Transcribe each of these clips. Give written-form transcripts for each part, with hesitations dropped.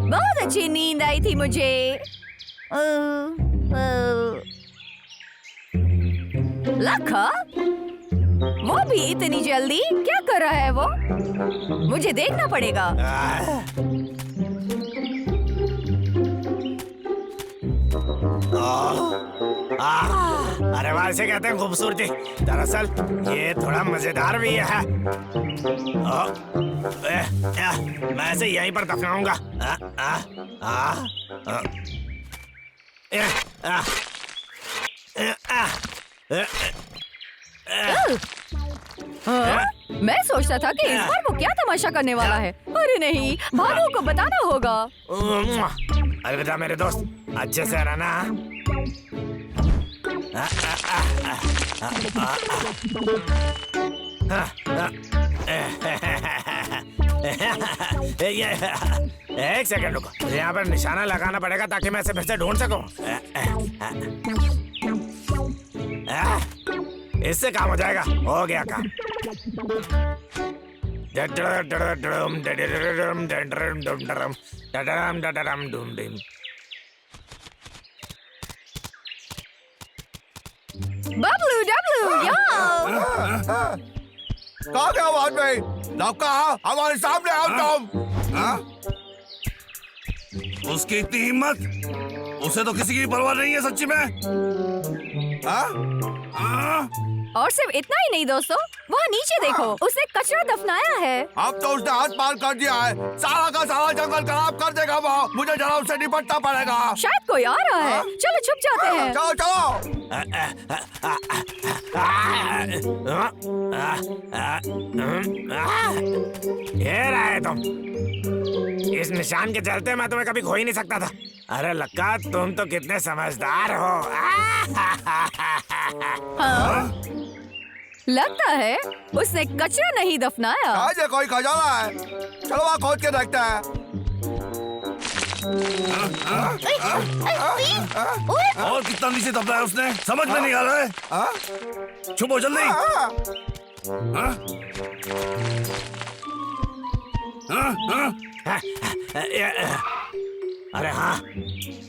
बहुत अच्छी नींद आई थी मुझे। लखा, वो भी इतनी जल्दी क्या कर रहा है वो? मुझे देखना पड़ेगा। अरे वाह, इसे कहते हैं खूबसूरती। दरअसल ये थोड़ा मजेदार भी है। मैं इसे यहीं पर दफनाऊंगा। मैं सोचता था कि इस बार वो क्या तमाशा करने वाला है। अरे नहीं, भालू को बताना होगा। अलविदा मेरे दोस्त, अच्छे से रहना। एक सेकंड रुको, यहाँ पर निशाना लगाना पड़ेगा ताकि मैं इसे फिर से ढूंढ सकूं। इससे काम हो जाएगा। हो गया काम। बबलू डबलू, यहाँ। कहाँ गया आवाज में? लौका, हमारे सामने आओ तुम। उसकी इतनी हिम्मत, उसे तो किसी की परवाह नहीं है सच्ची में। और सिर्फ इतना ही नहीं दोस्तों, वहाँ नीचे देखो, उसने कचरा दफनाया है। अब तो उसने हाथ पार कर दिया है। सारा का सारा जंगल खराब कर देगा वो। मुझे जरा उससे निपटना पड़ेगा। शायद कोई आ रहा है। चलो छुप जाते हैं। चलो चलो। ये रहे तुम। इस निशान के चलते मैं तुम्हें कभी खो ही नहीं सकता था। अरे लक्का, तुम तो कितने समझदार हो। हाँ? लगता है उसने कचरा नहीं दफनाया। आज ये कोई खजाना है। चलो वहाँ खोद के देखते हैं। और कितना नीचे दबना है उसने, समझ में नहीं आ रहा है। छुपो जल्दी। अरे हाँ,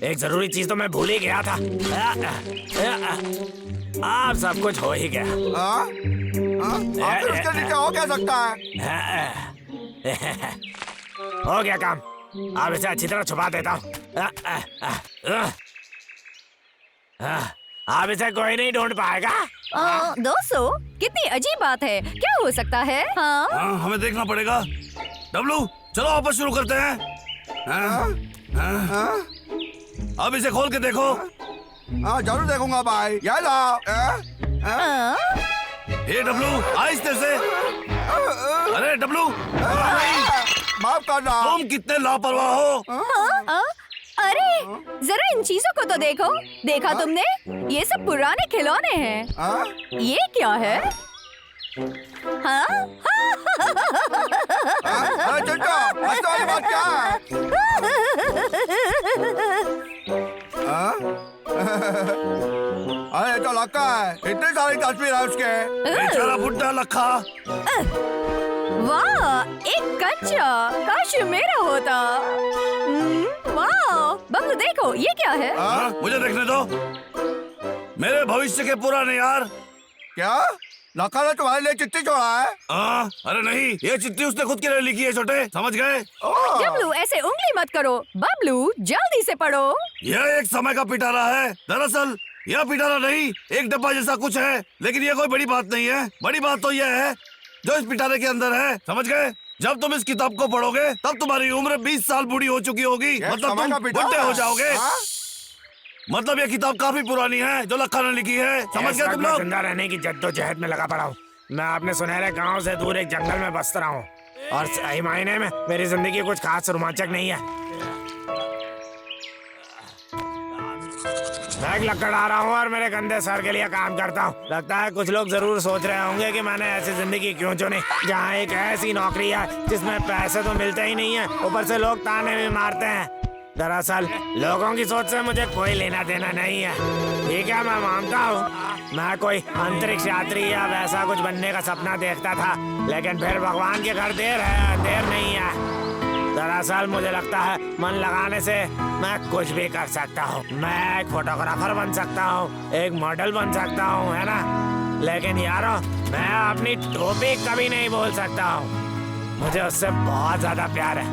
एक जरूरी चीज तो मैं भूल ही गया था। आप सब कुछ हो ही गया। आखिर उसके नीचे हो क्या सकता है? हो गया काम। अब इसे अच्छी तरह छुपा देता हूँ। अब इसे कोई नहीं ढूंढ पाएगा। दोस्तों, कितनी अजीब बात है। क्या हो सकता है? हाँ? हमें देखना पड़ेगा। डब्लू, चलो वापस शुरू करते हैं। अब इसे खोल के देखो। जरूर देखूंगा भाई। ये लो। ये डब्लू, आहिस्ते से। अरे डब्लू, माफ करना। तुम कितने लापरवाह हो। अरे जरा इन चीजों को तो देखो। देखा तुमने? ये सब पुराने खिलौने हैं। ये क्या है? हाँ? चिंटू, हंसने वाली बात क्या है? अरे तो लक्का है। इतनी सारी तस्वीर है उसके। बेचारा बुड्ढा लखा। वाह, एक कंचा। काश मेरा होता। वाह, बबलू देखो, ये क्या है? मुझे देखने दो। मेरे भविष्य के पुराने यार। क्या? लखा ने तुम्हारे लिए चिट्ठी छोड़ा है? अरे नहीं, ये चिट्ठी उसने खुद के लिए लिखी है छोटे, समझ गए? बबलू ऐसे उंगली मत करो। बबलू जल्दी से पढ़ो। यह एक समय का पिटारा है। दरअसल यह पिटारा नहीं, एक डब्बा जैसा कुछ है, लेकिन यह कोई बड़ी बात नहीं है। बड़ी बात तो यह है जो इस पिटारे के अंदर है, समझ गए? जब तुम इस किताब को पढ़ोगे तब तुम्हारी उम्र 20 साल बूढ़ी हो चुकी होगी। मतलब तुम बुढ़े हो जाओगे। मतलब ये किताब काफी पुरानी है जो लखा ने लिखी है, समझ गए तुम लोग? जिंदा रहने की जद्दोजहद में लगा पड़ा हूँ। मैं अपने सुनहरे गांव से दूर एक जंगल में बस रहा हूँ और सही मायने में मेरी जिंदगी कुछ खास रोमांचक नहीं है। मैं एक लकड़ आ रहा हूँ और मेरे गंदे सर के लिए काम करता हूँ। लगता है कुछ लोग जरूर सोच रहे होंगे कि मैंने ऐसी जिंदगी क्यों चुनी, जहाँ एक ऐसी नौकरी है जिसमें पैसे तो मिलते ही नहीं है, ऊपर से लोग ताने भी मारते हैं। दरअसल लोगों की सोच से मुझे कोई लेना देना नहीं है। ठीक है, मैं मानता हूँ मैं कोई अंतरिक्ष यात्री या वैसा कुछ बनने का सपना देखता था, लेकिन फिर भगवान के घर देर है, देर नहीं है। दरअसल मुझे लगता है मन लगाने से मैं कुछ भी कर सकता हूँ। मैं एक फोटोग्राफर बन सकता हूँ, एक मॉडल बन सकता हूँ, है ना? लेकिन यारो, मैं अपनी टोपी कभी नहीं बोल सकता हूँ। मुझे उससे बहुत ज्यादा प्यार है।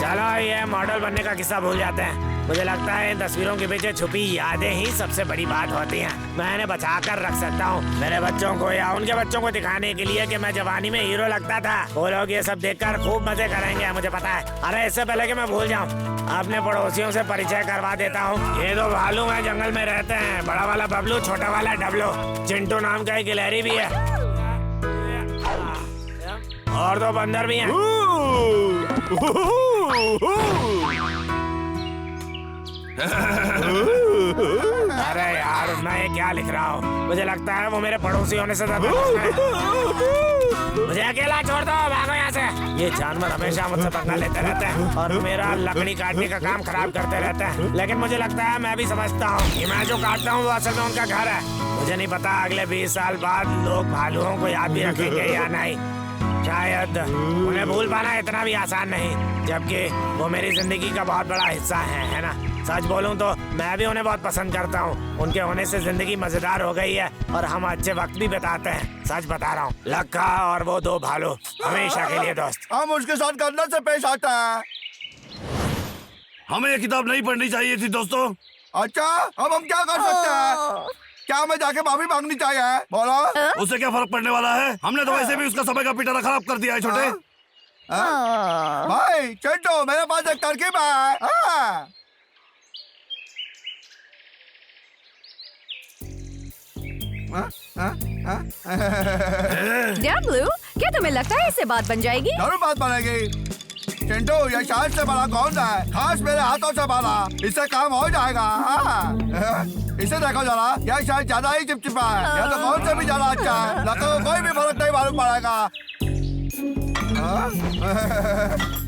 चलो ये मॉडल बनने का किस्सा भूल जाते हैं। मुझे लगता है इन तस्वीरों के पीछे छुपी यादें ही सबसे बड़ी बात होती हैं। मैं इन्हें बचा कर रख सकता हूँ मेरे बच्चों को या उनके बच्चों को दिखाने के लिए कि मैं जवानी में हीरो लगता था। वो लोग ये सब देखकर खूब मजे करेंगे, मुझे पता है। अरे इससे पहले कि मैं भूल जाऊँ, अपने पड़ोसियों से परिचय करवा देता हूँ। ये दो भालू हैं, जंगल में रहते हैं। बड़ा वाला बबलू, छोटा वाला डबलू। चिंटू नाम का एक गिलहरी भी है और दो बंदर भी हैं। अरे यार, मैं ये क्या लिख रहा हूँ? मुझे लगता है वो मेरे पड़ोसी होने से ज्यादा मुझे अकेला छोड़ दो, भागो यहाँ से। ये जानवर हमेशा मुझसे पंगा लेते रहते हैं और मेरा लकड़ी काटने का काम खराब करते रहते हैं। लेकिन मुझे लगता है मैं भी समझता हूँ कि मैं जो काटता हूँ वो असल में उनका घर है। मुझे नहीं पता अगले 20 साल बाद लोग भालुओं को याद भी रखेंगे या नहीं। शायद उन्हें भूल पाना इतना भी आसान नहीं, जबकि वो मेरी जिंदगी का बहुत बड़ा हिस्सा है ना? सच बोलूं तो मैं भी उन्हें बहुत पसंद करता हूँ। उनके होने से जिंदगी मजेदार हो गई है और हम अच्छे वक्त भी बिताते हैं। सच बता रहा हूँ, लक्का और वो दो भालू हमेशा के लिए दोस्त। हम उसके साथ करने से पेश आता है। हमें ये किताब नहीं पढ़नी चाहिए थी दोस्तों। अच्छा, अब हम क्या कर सकते हैं? क्या हमें जाके माफी मांगनी चाहिए? बोलो। उससे क्या फर्क पड़ने वाला है? हमने तो वैसे भी उसका समय का पिटारा खराब कर दिया है छोटे। भाई चिंटू, मेरे पास एक तरकीब है। डब्लू, क्या तुम्हें लगता है इससे बात बन जाएगी? जरूर बात बनेगी। चिंटू, ये शायद से बड़ा कौन सा है? खास मेरे हाथों से बना, इससे काम हो जाएगा। इसे देखो जरा, यह शायद ज्यादा ही चिपचिपा है। यह तो कौन से भी ज्यादा अच्छा है। लगता है कोई भी फर्क नहीं मालूम पड़ेगा।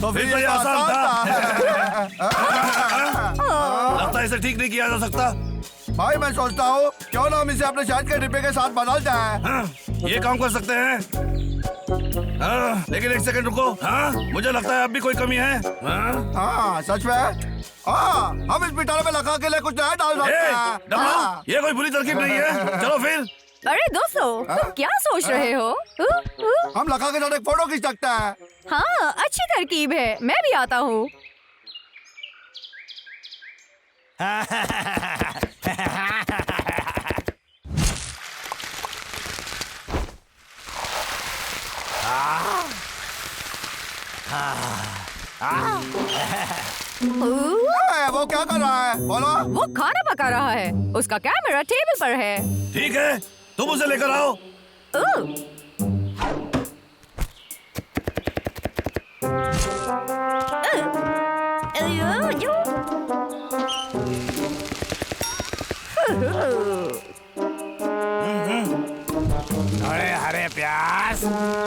तो फिर ये आसान था। लगता है इसे ठीक नहीं किया जा सकता। भाई मैं सोचता हूँ क्यों ना हम इसे अपने शहद के डिब्बे के साथ बदल जाए। ये काम कर सकते हैं। लेकिन एक सेकंड रुको। मुझे लगता है अब भी कोई कमी है। सच में? हम इस पिटारे में लगा के लिए कुछ नया डाल सकते हैं। ये कोई बुरी तरकीब नहीं है। चलो फिर। अरे दोस्तों, तुम क्या सोच रहे हो? हम लगा के साथ एक फोटो खींच सकते हैं। हाँ, अच्छी तरकीब है। मैं भी आता हूँ। वो क्या कर रहा है? बोलो। वो खाना पका रहा है। उसका कैमरा टेबल पर है। ठीक है, तुम उसे लेकर आओ। अरे हरे प्याज,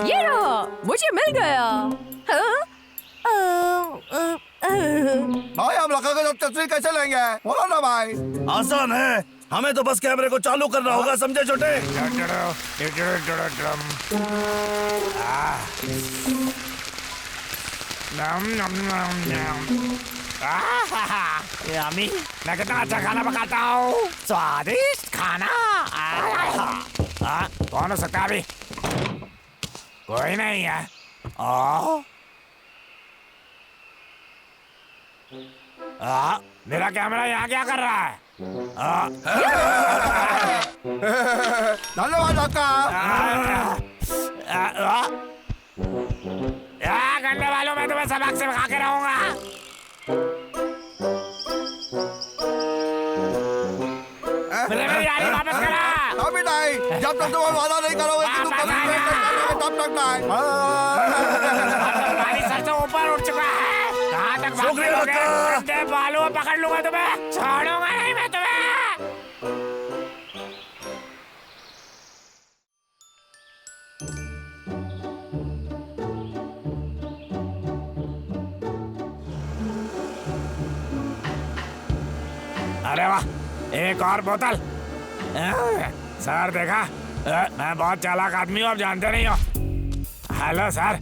ये रहा, मुझे मिल गया। भाई हम लगा के साथ तस्वीर कैसे लेंगे? बोलो ना भाई। आसान है, हमें तो बस कैमरे को चालू करना होगा, समझे छोटे? यम्मी, मैं कितना अच्छा खाना पकाता हूँ। स्वादिष्ट खाना। कौन हो सकता है अभी? कोई नहीं है। मेरा कैमरा यहाँ क्या कर रहा है? धन्यवाद आपका। गंदे वालों, मैं तुम्हें सबक से भगा के रहूंगा। मेरी गाड़ी वापस करा। अभी नहीं, जब तक तुम वादा नहीं करोगे कि तुम कभी तब तक नहीं। तुम्हारी सर से ऊपर उठ चुका है। कहाँ तक भागोगे? गंदे बालों पकड़ लूंगा तुम्हें, छोड़ूंगा नहीं मैं तुम्हें। अरे वाह, एक और बोतल। सर देखा, मैं बहुत चालाक आदमी हूँ, आप जानते नहीं हो। हेलो सर,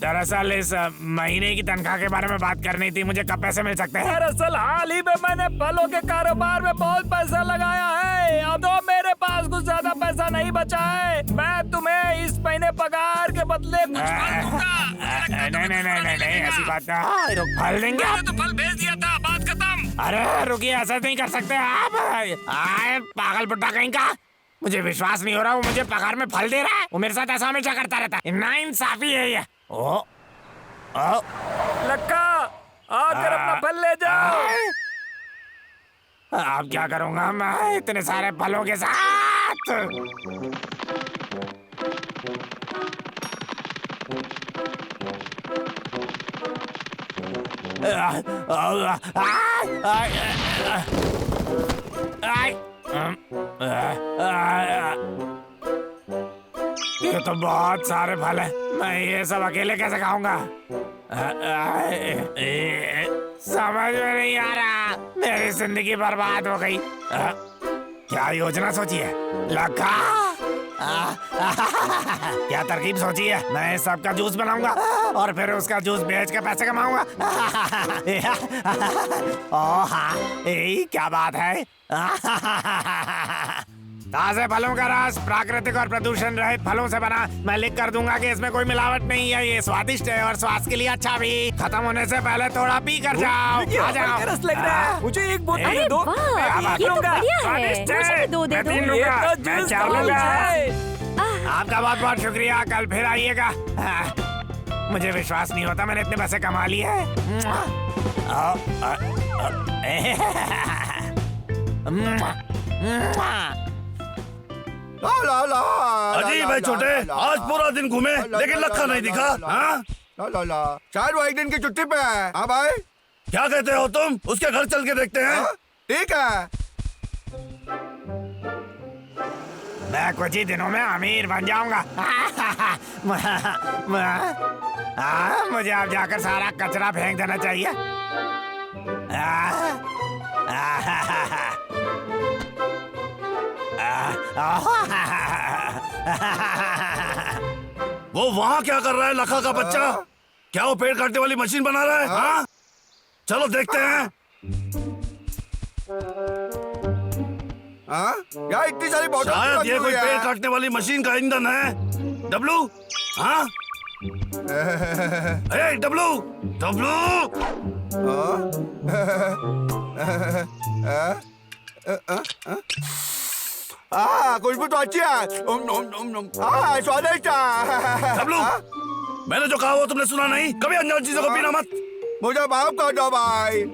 दरअसल इस महीने की तनख्वाह के बारे में बात करनी थी, मुझे कब पैसे मिल सकते हैं? दरअसल हाल ही में मैंने फलों के कारोबार में बहुत पैसा लगाया है, अब तो मेरे पास कुछ ज्यादा पैसा नहीं बचा है। मैं तुम्हें इस महीने पगार के बदले कुछ फल दूंगा। नहीं, ऐसी बात नहीं। फल देंगे आप? तो फल भेज दिया था, बात खत्म। अरे रुकिए, ऐसा नहीं कर सकते आप। आए पागल बुड्ढा कहीं का, मुझे विश्वास नहीं हो रहा वो मुझे पगार में फल दे रहा है। वो मेरे साथ ऐसा हमेशा करता रहता है, नाइंसाफी है ये। ओ लक्का, आकर अपना फल ले जाओ। अब क्या करूंगा मैं इतने सारे फलों के साथ? ये तो बहुत सारे फल हैं, मैं ये सब अकेले कैसे खाऊंगा? समझ में नहीं आ रहा, मेरी जिंदगी बर्बाद हो गई। क्या योजना सोची है लक्का? क्या तरकीब सोची है? मैं इस सब का जूस बनाऊंगा और फिर उसका जूस बेच के पैसे कमाऊंगा। ओह हाँ, क्या बात है। ताजे फलों का रस प्राकृतिक और प्रदूषण रहित फलों से बना। मैं लिख कर दूंगा कि इसमें कोई मिलावट नहीं है, ये स्वादिष्ट है और स्वास्थ्य के लिए अच्छा भी। खत्म होने से पहले थोड़ा पी कर जाओ। आ जाओ। रस लग रहा है, मुझे एक बोतल अरे दो। वाह, ये तो बढ़िया है। स्वादिष्ट है। मुझे भी दो दे मैं दो। तीन लूंगा। ये तो मैं जूस चार बहुत लूंगा। है। आपका बहुत बहुत शुक्रिया, कल फिर आइएगा। मुझे विश्वास नहीं होता मैंने इतने पैसे कमा लिए हैं। ला ला ला अजीब है छोटे, आज पूरा दिन घूमे लेकिन लक्का नहीं दिखा। हाँ ला ला ला, शायद वो एक दिन की छुट्टी पे है। हाँ भाई, क्या कहते हो तुम? उसके घर चल के देखते हैं। हाँ, ठीक है। मैं कुछ ही दिनों में अमीर बन जाऊंगा। मुझे अब जाकर सारा कचरा फेंक देना चाहिए। वो वहाँ क्या कर रहा है लखा का बच्चा? क्या वो पेड़ काटने वाली मशीन बना रहा है? हाँ, चलो देखते हैं। हाँ, यार इतनी सारी बोतल शायद रखी ये कोई हुई है। पेड़ काटने वाली मशीन का ईंधन है। डब्लू, हाँ, ए डब्लू, डब्लू, खुशबू तो अच्छी है। स्वादिष्ट है। डब्लू, मैंने जो कहा वो तुमने सुना नहीं? कभी अनजान चीजों को पीना मत। मुझे माफ कर दो भाई,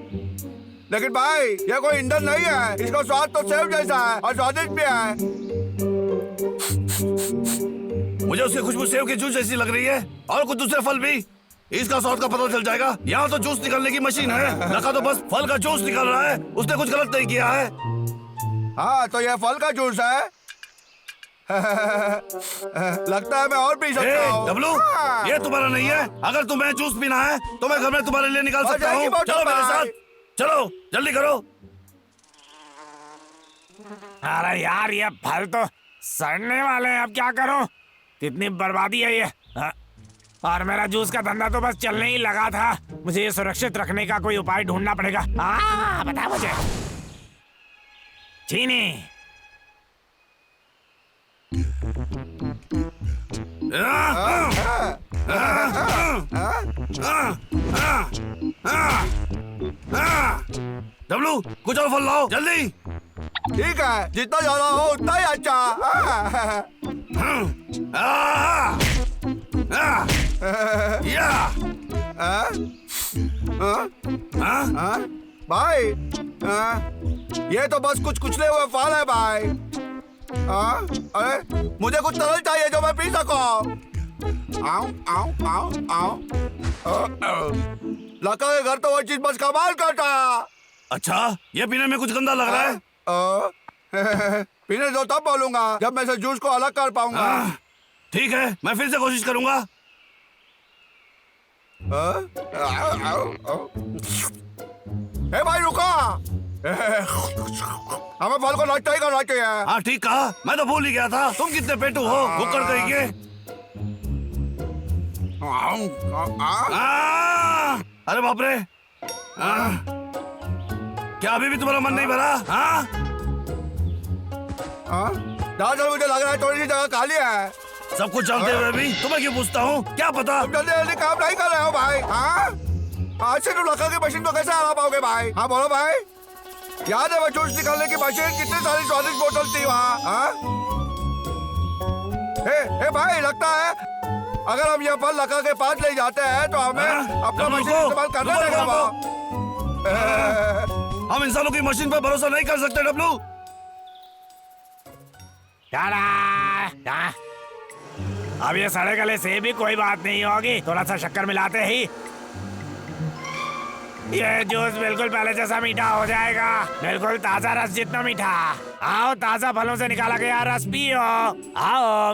लेकिन भाई ये कोई ईंधन नहीं है। इसका स्वाद तो सेव जैसा है और स्वादिष्ट भी है। मुझे उसकी खुशबू सेव के जूस जैसी लग रही है और कुछ दूसरे फल भी। इसका स्वाद का पता चल जाएगा। यहाँ तो जूस निकालने की मशीन है, लखा तो बस फल का जूस निकाल रहा है। उसने कुछ गलत नहीं किया है। हाँ, तो ये फल का जूस है। लगता है मैं और पी सकता हूँ। डब्लू, ये तुम्हारा नहीं है। अगर तुम्हें जूस पीना है तो मैं घर में तुम्हारे लिए निकाल सकता हूँ। चलो मेरे साथ, चलो जल्दी करो। अरे यार, ये फल तो सड़ने वाले हैं, अब क्या करूं? कितनी बर्बादी है ये। और मेरा जूस का धंधा तो बस चलने ही लगा था। मुझे ये सुरक्षित रखने का कोई उपाय ढूंढना पड़ेगा। बता मुझे। चीनी। डब्लू, कुछ और फल लाओ जल्दी। ठीक है, जितना ज्यादा हो उतना ही अच्छा। भाई, ये तो बस कुछ कुचले हुए फल है भाई। अरे मुझे कुछ तरल चाहिए जो मैं पी सकूं। आओ आओ आओ आओ। लका के घर तो वो चीज बस कमाल करता। अच्छा, ये पीने में कुछ गंदा लग रहा है। पीने दो तब बोलूंगा जब मैं इसे जूस को अलग कर पाऊंगा। ठीक है, मैं फिर से कोशिश करूंगा। ए भाई रुको, हमें फल को नाश्ता ही करना चाहिए। हाँ ठीक कहा, मैं तो भूल ही गया था। तुम कितने पेटू हो, कुकर कहिए। अरे बाप रे, क्या अभी भी तुम्हारा मन नहीं भरा? दरअसल मुझे लग रहा है थोड़ी सी जगह खाली है। सब कुछ जानते हुए भी तुम्हें क्यों पूछता हूँ, क्या पता? तुम जल्दी जल्दी काम नहीं कर रहे हो भाई। आज से तुम लड़का की मशीन को कैसे हरा पाओगे भाई? हाँ बोलो भाई। याद है वो जूस निकालने की मशीन, कितनी सारी स्वादिष्ट बोतल थी वहाँ। ए भाई, लगता है अगर हम ये फल लड़का के पास ले जाते हैं तो हमें अपना मशीन इस्तेमाल करना पड़ेगा। हम इंसानों की मशीन पर भरोसा नहीं कर सकते डब्लू। अब ये सड़े गले से भी कोई बात नहीं होगी, थोड़ा सा शक्कर मिलाते ही ये जूस बिल्कुल पहले जैसा मीठा हो जाएगा, बिल्कुल ताजा रस जितना मीठा। आओ, ताजा फलों से निकाला गया रस पियो। आओ।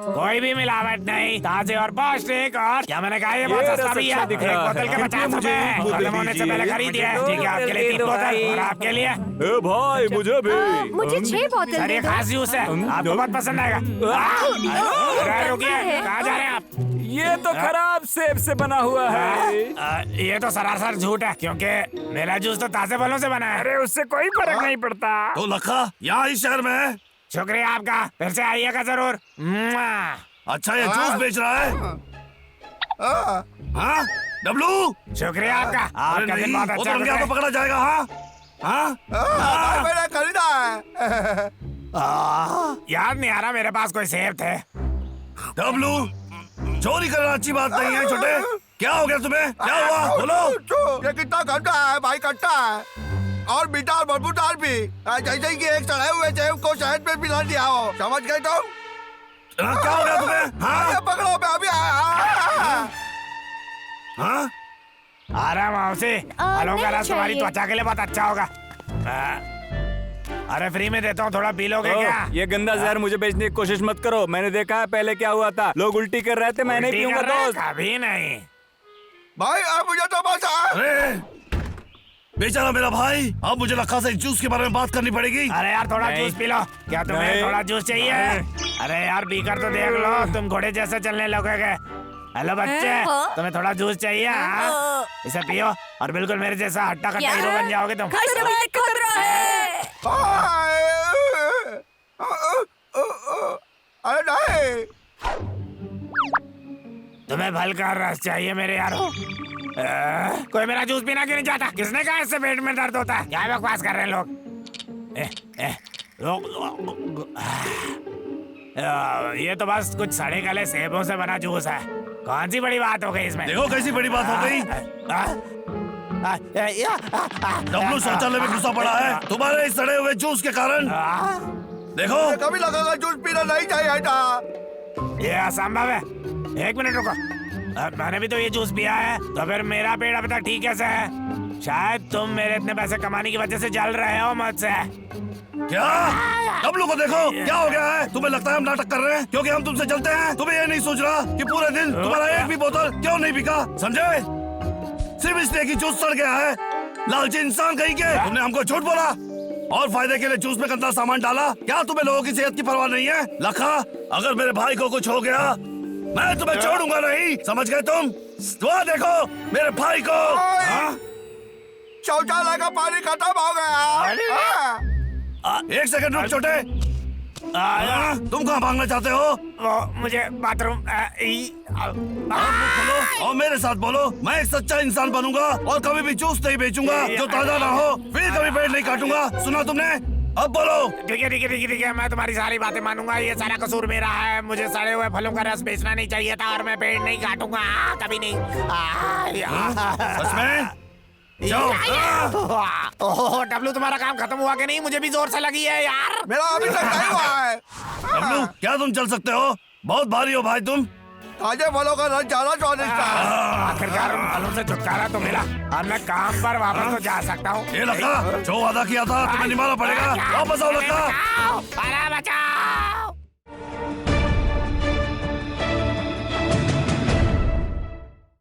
कोई भी मिलावट नहीं, ताजे और पौष्टिक। और क्या मैंने कहा, ये बहुत सस्ता भी है। एक बोतल के 50 रुपए, खत्म होने से पहले खरीदिए। ठीक है, आपके लिए 3 बोतल और आपके लिए। ए भाई, मुझे भी। मुझे 6 बोतल सर, ये दे दो। खास जूस है, आपको बहुत पसंद आएगा। रुकिए, कहाँ जा रहे हैं आप? ये तो खराब सेब से बना हुआ है। ये तो सरासर झूठ है, क्योंकि मेरा जूस तो ताजे फलों से बना है। अरे उससे कोई फर्क नहीं पड़ता। तो लखा यहाँ इस शहर में है? शुक्रिया आपका, फिर से आइएगा जरूर। अच्छा, ये जूस बेच रहा है? हाँ डब्लू, शुक्रिया आपका, आपका दिन बहुत अच्छा गया तो पकड़ा जाएगा। हाँ मैंने खरीदा है। याद नहीं आ रहा मेरे पास कोई सेब थे। डब्लू, चोरी करना अच्छी बात नहीं है छोटे। क्या हो गया तुम्हें, क्या हुआ बोलो? ये कितना गंदा है भाई, कट्टा है और मीठा और बदबूदार भी, जैसे कि एक सड़े हुए सेब को शहद में मिला दिया हो। समझ गए तुम? क्या हो गया तुम्हें? हाँ पकड़ो, मैं अभी आया। हाँ, आराम से, फलों का रस तुम्हारी त्वचा के लिए बहुत अच्छा होगा। अरे फ्री में देता हूँ, थोड़ा पी लोगे क्या? ये गंदा जहर मुझे बेचने की कोशिश मत करो। मैंने देखा है पहले क्या हुआ था, लोग उल्टी कर रहे थे, मैं नहीं पीऊंगा दोस्त। कभी नहीं भाई अब मुझे तो बस अरे बेचारा मेरा भाई, अब मुझे लखा से जूस के बारे में बात करनी पड़ेगी। अरे यार, थोड़ा जूस पी लो। क्या तुम्हें थोड़ा जूस चाहिए? अरे यार, पीकर तो देख लो, तुम घोड़े जैसे चलने लगोगे। हेलो बच्चे, तुम्हें थोड़ा जूस चाहिए? इसे पियो और बिल्कुल मेरे जैसा हट्टा कट्टा हीरो बन जाओगे तुम। खतरा है। अरे नहीं, तुम्हें फल का रस चाहिए मेरे यारो? कोई मेरा जूस पीना क्यों नहीं चाहता? किसने कहा इससे पेट में दर्द होता है? क्या बकवास कर रहे हैं लोग? ये तो बस कुछ सड़े गले सेबों से बना जूस है। कौन सी बड़ी बात हो गई इसमें? देखो कैसी बड़ी बात हो गई। डब्लू शौचालय में घुसा पड़ा है तुम्हारे इस सड़े हुए जूस के कारण। देखो, कभी लगा जूस पीना नहीं चाहिए था। ये असंभव है। 1 मिनट रुको, मैंने भी तो ये जूस पिया है, तो फिर मेरा पेट अभी तक ठीक कैसे है? शायद तुम मेरे इतने पैसे कमाने की वजह से जल रहे हो मुझसे। क्या? डब्लू को देखो, क्या हो गया है? तुम्हें लगता है हम नाटक कर रहे हैं क्योंकि हम तुमसे चलते हैं? तुम्हें ये नहीं सोच रहा कि पूरे दिन तुम्हारा एक भी बोतल क्यों नहीं बिका? समझे? सिर्फ इसलिए कि जूस सड़ गया है। लालची इंसान कहीं के, तुमने हमको झूठ बोला और फायदे के लिए जूस में गंदा सामान डाला। क्या तुम्हें लोगों की सेहत की परवाह नहीं है? लखा, अगर मेरे भाई को कुछ हो गया मैं तुम्हें छोड़ूंगा नहीं, समझ गए तुम? दुआ देखो मेरे भाई को। शौचालय का पानी खत्म हो गया। 1 सेकंड रुक छोटे। तुम कहाँ भागना चाहते हो? मुझे बाथरूम। बोलो और मेरे साथ बोलो, मैं एक सच्चा इंसान बनूंगा और कभी भी जूस नहीं बेचूंगा जो ताजा ना हो, फिर कभी पेड़ नहीं काटूंगा। सुना तुमने? अब बोलो। ठीक है ठीक है ठीक है ठीक है, मैं तुम्हारी सारी बातें मानूंगा। ये सारा कसूर मेरा है, मुझे सड़े हुए फलों का रस बेचना नहीं चाहिए था और मैं पेड़ नहीं काटूंगा कभी नहीं। सच में? जाओ। ओह डब्लू, तुम्हारा काम खत्म हुआ कि नहीं? मुझे भी जोर से लगी है यार। मेरा अभी तक नहीं हुआ है। डब्लू, क्या तुम चल सकते हो? बहुत भारी हो भाई तुम। ताजे फलों का रस ज्यादा स्वादिष्ट है। आखिरकार उन फलों से छुटकारा तो मिला, अब मैं काम पर वापस तो जा सकता हूँ। ये लखा, जो वादा किया था तुम्हें निभाना पड़ेगा। वापस आओ लखा। अरे बचाओ।